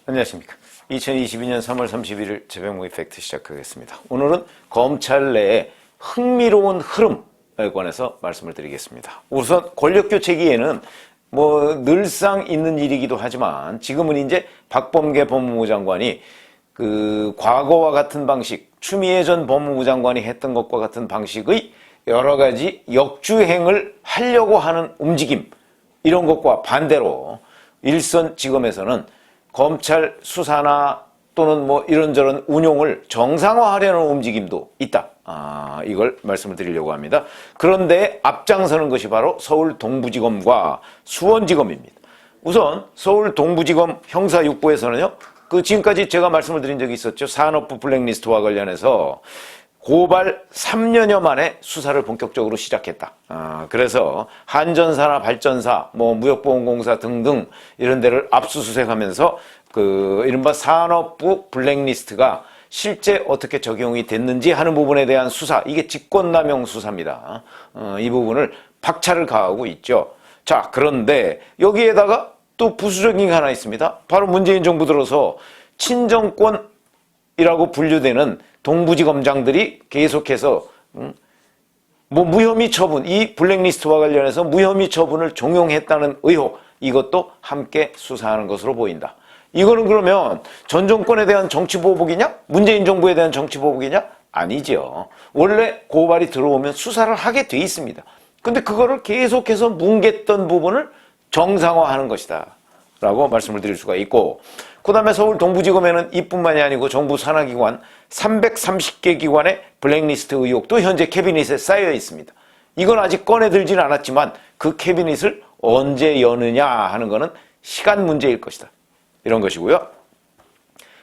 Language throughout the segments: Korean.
안녕하십니까. 2022년 3월 31일 최병무의 팩트 시작하겠습니다. 오늘은 검찰 내의 흥미로운 흐름에 관해서 말씀을 드리겠습니다. 우선 권력교체기에는 늘상 있는 일이기도 하지만 지금은 이제 박범계 법무부 장관이 과거와 같은 방식, 추미애 전 법무부 장관이 했던 것과 같은 방식의 여러 가지 역주행을 하려고 하는 움직임, 이런 것과 반대로 일선지검에서는 검찰 수사나 또는 이런저런 운용을 정상화하려는 움직임도 있다. 이걸 말씀을 드리려고 합니다. 그런데 앞장서는 것이 바로 서울 동부지검과 수원지검입니다. 우선 서울 동부지검 형사 6부에서는요, 지금까지 제가 말씀을 드린 적이 있었죠. 산업부 블랙리스트와 관련해서 고발 3년여 만에 수사를 본격적으로 시작했다. 그래서 한전사나 발전사, 무역보험공사 등등 이런 데를 압수수색하면서 이른바 산업부 블랙리스트가 실제 어떻게 적용이 됐는지 하는 부분에 대한 수사, 이게 직권남용 수사입니다. 이 부분을 박차를 가하고 있죠. 자, 그런데 여기에다가 또 부수적인 게 하나 있습니다. 바로 문재인 정부 들어서 친정권이라고 분류되는 동부지검장들이 계속해서 무혐의 처분, 이 블랙리스트와 관련해서 무혐의 처분을 종용했다는 의혹, 이것도 함께 수사하는 것으로 보인다. 이거는 그러면 전 정권에 대한 정치보복이냐? 문재인 정부에 대한 정치보복이냐? 아니죠. 원래 고발이 들어오면 수사를 하게 돼 있습니다. 근데 그거를 계속해서 뭉갰던 부분을 정상화하는 것이다 라고 말씀을 드릴 수가 있고, 그 다음에 서울 동부지검에는 이뿐만이 아니고 정부 산하기관 330개 기관의 블랙리스트 의혹도 현재 캐비닛에 쌓여 있습니다. 이건 아직 꺼내들지는 않았지만 그 캐비닛을 언제 여느냐 하는 것은 시간 문제일 것이다, 이런 것이고요.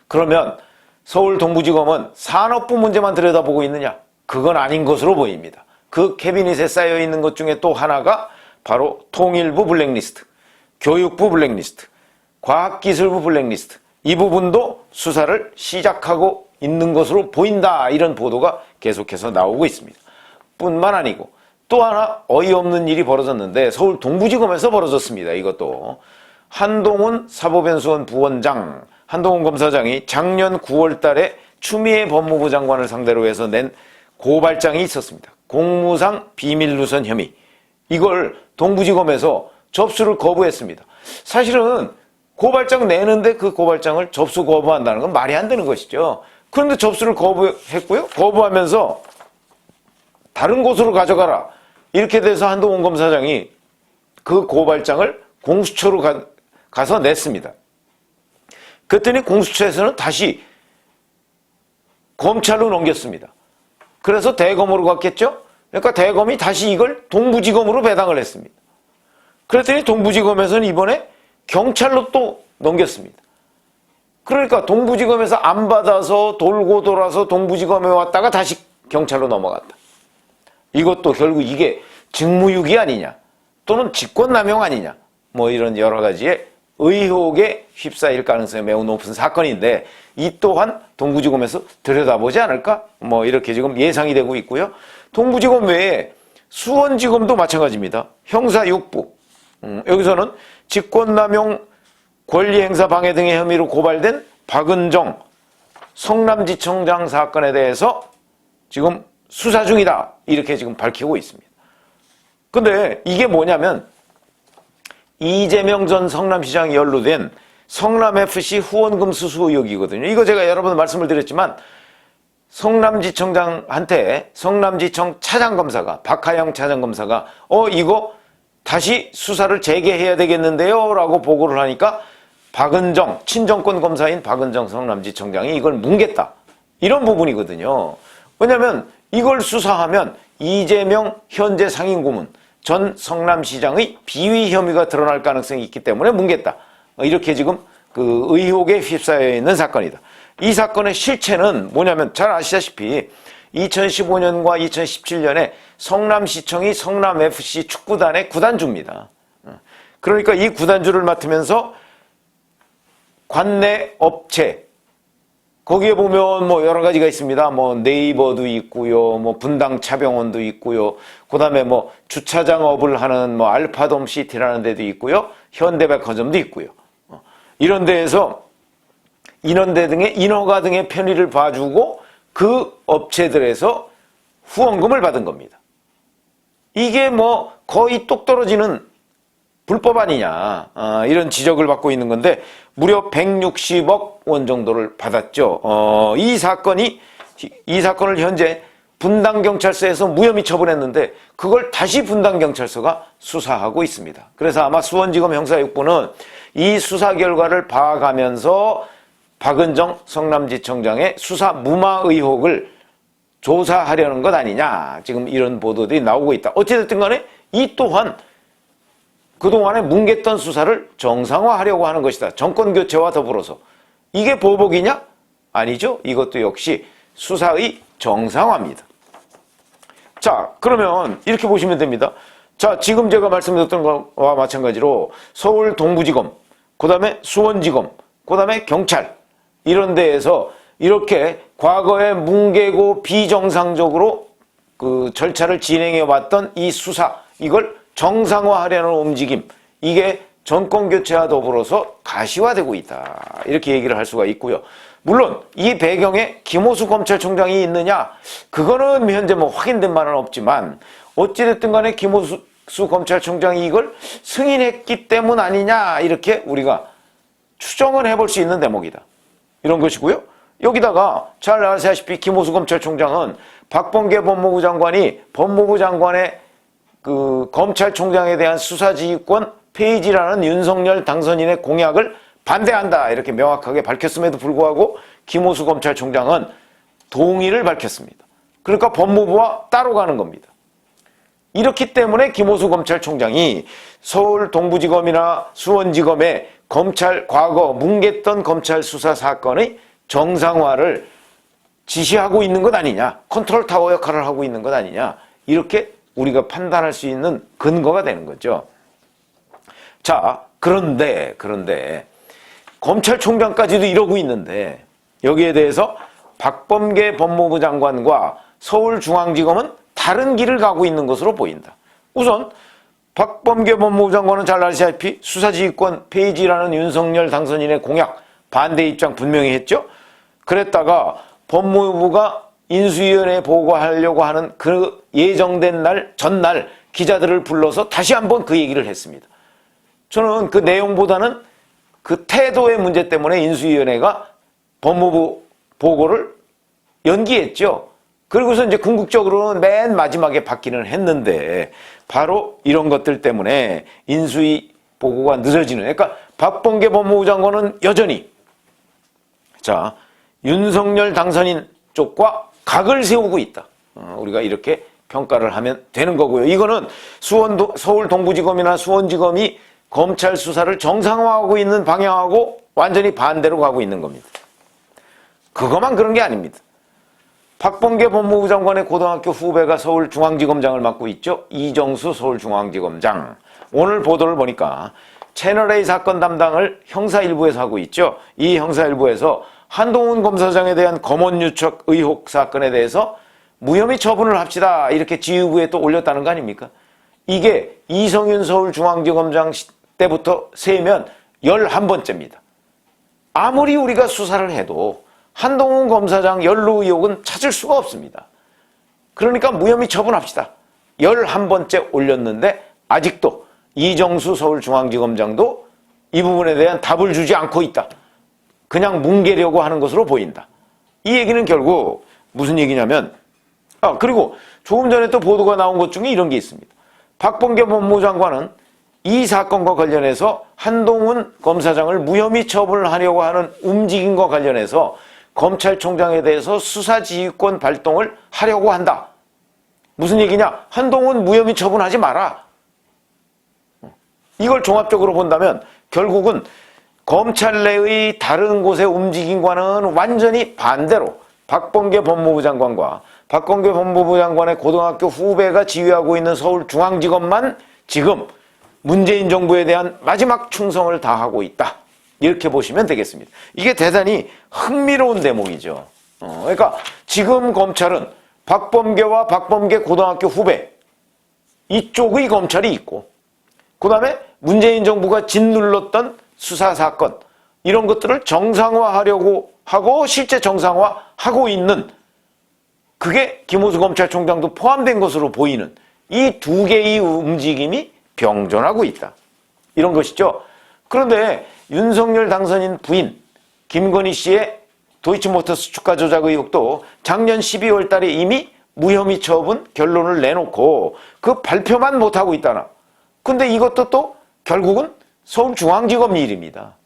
그러면 서울 동부지검은 산업부 문제만 들여다보고 있느냐? 그건 아닌 것으로 보입니다. 그 캐비닛에 쌓여 있는 것 중에 또 하나가 바로 통일부 블랙리스트, 교육부 블랙리스트, 과학기술부 블랙리스트, 이 부분도 수사를 시작하고 있는 것으로 보인다, 이런 보도가 계속해서 나오고 있습니다. 뿐만 아니고 또 하나 어이없는 일이 벌어졌는데 서울 동부지검에서 벌어졌습니다. 이것도 한동훈 사법연수원 부원장, 한동훈 검사장이 작년 9월 달에 추미애 법무부 장관을 상대로 해서 낸 고발장이 있었습니다. 공무상 비밀누선 혐의. 이걸 동부지검에서 접수를 거부했습니다. 사실은 고발장 내는데 그 고발장을 접수 거부한다는 건 말이 안 되는 것이죠. 그런데 접수를 거부했고요. 거부하면서 다른 곳으로 가져가라, 이렇게 돼서 한동훈 검사장이 그 고발장을 공수처로 가서 냈습니다. 그랬더니 공수처에서는 다시 검찰로 넘겼습니다. 그래서 대검으로 갔겠죠. 그러니까 대검이 다시 이걸 동부지검으로 배당을 했습니다. 그랬더니 동부지검에서는 이번에 경찰로 또 넘겼습니다. 그러니까 동부지검에서 안 받아서 돌고 돌아서 동부지검에 왔다가 다시 경찰로 넘어갔다. 이것도 결국 이게 직무유기 아니냐, 또는 직권남용 아니냐, 이런 여러 가지의 의혹에 휩싸일 가능성이 매우 높은 사건인데, 이 또한 동부지검에서 들여다보지 않을까? 이렇게 지금 예상이 되고 있고요. 동부지검 외에 수원지검도 마찬가지입니다. 형사 6부. 여기서는 직권남용, 권리행사 방해 등의 혐의로 고발된 박은정 성남지청장 사건에 대해서 지금 수사 중이다, 이렇게 지금 밝히고 있습니다. 근데 이게 뭐냐면 이재명 전 성남시장이 연루된 성남FC 후원금 수수 의혹이거든요. 이거 제가 여러 번 말씀을 드렸지만 성남지청장한테 성남지청 차장검사가, 박하영 차장검사가 이거 다시 수사를 재개해야 되겠는데요 라고 보고를 하니까 박은정, 친정권 검사인 박은정 성남지청장이 이걸 뭉갰다, 이런 부분이거든요. 왜냐하면 이걸 수사하면 이재명 현재 상임고문 전 성남시장의 비위 혐의가 드러날 가능성이 있기 때문에 뭉갰다, 이렇게 지금 그 의혹에 휩싸여 있는 사건이다. 이 사건의 실체는 뭐냐면 잘 아시다시피 2015년과 2017년에 성남시청이 성남FC 축구단의 구단주입니다. 그러니까 이 구단주를 맡으면서 관내 업체, 거기에 보면 여러 가지가 있습니다. 네이버도 있고요, 분당차병원도 있고요, 그 다음에 주차장업을 하는 알파돔시티라는 데도 있고요, 현대백화점도 있고요. 이런 데에서 인원대 등의 인허가 등의 편의를 봐주고 그 업체들에서 후원금을 받은 겁니다. 이게 뭐 거의 똑 떨어지는 불법 아니냐, 이런 지적을 받고 있는 건데 무려 160억 원 정도를 받았죠. 이 사건을 현재 분당경찰서에서 무혐의 처분했는데 그걸 다시 분당경찰서가 수사하고 있습니다. 그래서 아마 수원지검 형사6부는 이 수사 결과를 봐가면서 박은정 성남지청장의 수사 무마 의혹을 조사하려는 것 아니냐, 지금 이런 보도들이 나오고 있다. 어찌됐든 간에 이 또한 그동안에 뭉갰던 수사를 정상화하려고 하는 것이다. 정권교체와 더불어서. 이게 보복이냐? 아니죠. 이것도 역시 수사의 정상화입니다. 자, 그러면 이렇게 보시면 됩니다. 자, 지금 제가 말씀드렸던 것과 마찬가지로 서울 동부지검, 그 다음에 수원지검, 그 다음에 경찰, 이런 데에서 이렇게 과거에 뭉개고 비정상적으로 그 절차를 진행해 왔던 이 수사, 이걸 정상화하려는 움직임, 이게 정권교체와 더불어서 가시화되고 있다, 이렇게 얘기를 할 수가 있고요. 물론 이 배경에 김호수 검찰총장이 있느냐, 그거는 현재 뭐 확인된 바는 없지만 어찌됐든 간에 김호수 검찰총장이 이걸 승인했기 때문 아니냐, 이렇게 우리가 추정을 해볼 수 있는 대목이다, 이런 것이고요. 여기다가 잘 아시다시피 김호수 검찰총장은 박범계 법무부 장관이 법무부 장관의 그 검찰총장에 대한 수사지휘권 폐지라는 윤석열 당선인의 공약을 반대한다, 이렇게 명확하게 밝혔음에도 불구하고 김호수 검찰총장은 동의를 밝혔습니다. 그러니까 법무부와 따로 가는 겁니다. 이렇기 때문에 김호수 검찰총장이 서울 동부지검이나 수원지검의 과거 뭉갰던 검찰 수사 사건의 정상화를 지시하고 있는 것 아니냐, 컨트롤 타워 역할을 하고 있는 것 아니냐, 이렇게 우리가 판단할 수 있는 근거가 되는 거죠. 자, 그런데 검찰총장까지도 이러고 있는데 여기에 대해서 박범계 법무부 장관과 서울중앙지검은 다른 길을 가고 있는 것으로 보인다. 우선 박범계 법무부 장관은 잘 아시다시피 수사지휘권 폐지라는 윤석열 당선인의 공약 반대 입장 분명히 했죠. 그랬다가 법무부가 인수위원회에 보고하려고 하는 그 예정된 전날 기자들을 불러서 다시 한번 그 얘기를 했습니다. 저는 그 내용보다는 그 태도의 문제 때문에 인수위원회가 법무부 보고를 연기했죠. 그리고서 이제 궁극적으로는 맨 마지막에 받기는 했는데 바로 이런 것들 때문에 인수위 보고가 늦어지는, 그러니까 박범계 법무부 장관은 여전히 윤석열 당선인 쪽과 각을 세우고 있다. 우리가 이렇게 평가를 하면 되는 거고요. 이거는 서울 동부지검이나 수원지검이 검찰 수사를 정상화하고 있는 방향하고 완전히 반대로 가고 있는 겁니다. 그것만 그런 게 아닙니다. 박범계 법무부 장관의 고등학교 후배가 서울중앙지검장을 맡고 있죠. 이정수 서울중앙지검장. 오늘 보도를 보니까 채널A 사건 담당을 형사일부에서 하고 있죠. 이 형사일부에서 한동훈 검사장에 대한 검언 유착 의혹 사건에 대해서 무혐의 처분을 합시다, 이렇게 지휘부에 또 올렸다는 거 아닙니까? 이게 이성윤 서울중앙지검장 때부터 세면 11번째입니다. 아무리 우리가 수사를 해도 한동훈 검사장 연루 의혹은 찾을 수가 없습니다. 그러니까 무혐의 처분합시다, 11번째 올렸는데 아직도 이정수 서울중앙지검장도 이 부분에 대한 답을 주지 않고 있다. 그냥 뭉개려고 하는 것으로 보인다. 이 얘기는 결국 무슨 얘기냐면, 그리고 조금 전에 또 보도가 나온 것 중에 이런 게 있습니다. 박범계 법무부 장관은 이 사건과 관련해서 한동훈 검사장을 무혐의 처분을 하려고 하는 움직임과 관련해서 검찰총장에 대해서 수사지휘권 발동을 하려고 한다. 무슨 얘기냐? 한동훈 무혐의 처분하지 마라. 이걸 종합적으로 본다면 결국은 검찰 내의 다른 곳의 움직임과는 완전히 반대로 박범계 법무부 장관과 박범계 법무부 장관의 고등학교 후배가 지휘하고 있는 서울중앙지검만 지금 문재인 정부에 대한 마지막 충성을 다하고 있다, 이렇게 보시면 되겠습니다. 이게 대단히 흥미로운 대목이죠. 그러니까 지금 검찰은 박범계와 박범계 고등학교 후배 이쪽의 검찰이 있고, 그 다음에 문재인 정부가 짓눌렀던 수사 사건, 이런 것들을 정상화하려고 하고 실제 정상화하고 있는, 그게 김호수 검찰총장도 포함된 것으로 보이는 이 두 개의 움직임이 병존하고 있다, 이런 것이죠. 그런데 윤석열 당선인 부인 김건희 씨의 도이치모터스 주가 조작 의혹도 작년 12월 달에 이미 무혐의 처분 결론을 내놓고 그 발표만 못하고 있다나. 근데 이것도 또 결국은 서울중앙지검 일입니다.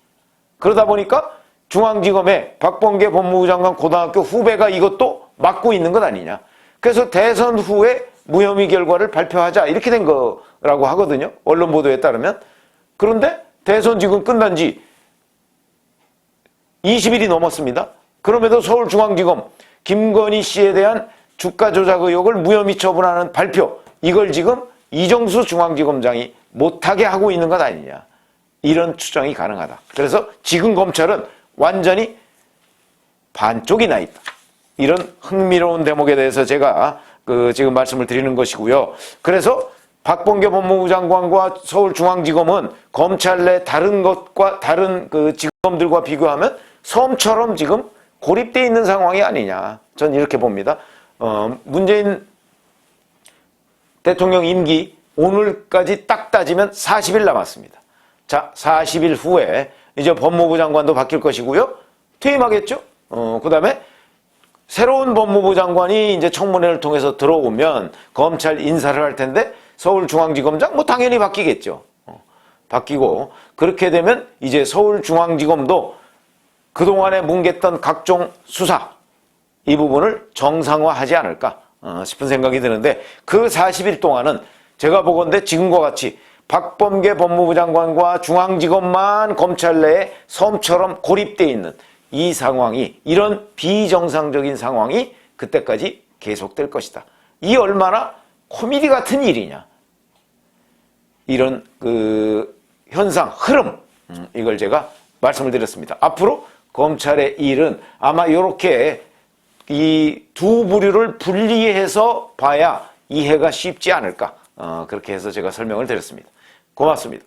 그러다 보니까 중앙지검에 박범계 법무부 장관 고등학교 후배가 이것도 맡고 있는 것 아니냐. 그래서 대선 후에 무혐의 결과를 발표하자, 이렇게 된 거라고 하거든요, 언론 보도에 따르면. 그런데 대선 지금 끝난 지 20일이 넘었습니다. 그럼에도 서울중앙지검 김건희 씨에 대한 주가 조작 의혹을 무혐의 처분하는 발표, 이걸 지금 이정수 중앙지검장이 못하게 하고 있는 것 아니냐, 이런 추정이 가능하다. 그래서 지금 검찰은 완전히 반쪽이 나 있다, 이런 흥미로운 대목에 대해서 제가 지금 말씀을 드리는 것이고요. 그래서 박범계 법무부 장관과 서울중앙지검은 검찰 내 다른 것과 다른 지검들과 비교하면 섬처럼 지금 고립되어 있는 상황이 아니냐, 전 이렇게 봅니다. 문재인 대통령 임기 오늘까지 딱 따지면 40일 남았습니다. 자, 40일 후에 이제 법무부 장관도 바뀔 것이고요. 퇴임하겠죠? 그 다음에 새로운 법무부 장관이 이제 청문회를 통해서 들어오면 검찰 인사를 할 텐데 서울중앙지검장 뭐 당연히 바뀌겠죠. 바뀌고, 그렇게 되면 이제 서울중앙지검도 그동안에 뭉갰던 각종 수사, 이 부분을 정상화하지 않을까 싶은 생각이 드는데, 그 40일 동안은 제가 보건대 지금과 같이 박범계 법무부 장관과 중앙지검만 검찰 내에 섬처럼 고립되어 있는 이 상황이, 이런 비정상적인 상황이 그때까지 계속될 것이다. 이 얼마나 코미디 같은 일이냐, 이런 현상, 흐름, 이걸 제가 말씀을 드렸습니다. 앞으로 검찰의 일은 아마 이렇게 이 두 부류를 분리해서 봐야 이해가 쉽지 않을까, 그렇게 해서 제가 설명을 드렸습니다. 고맙습니다.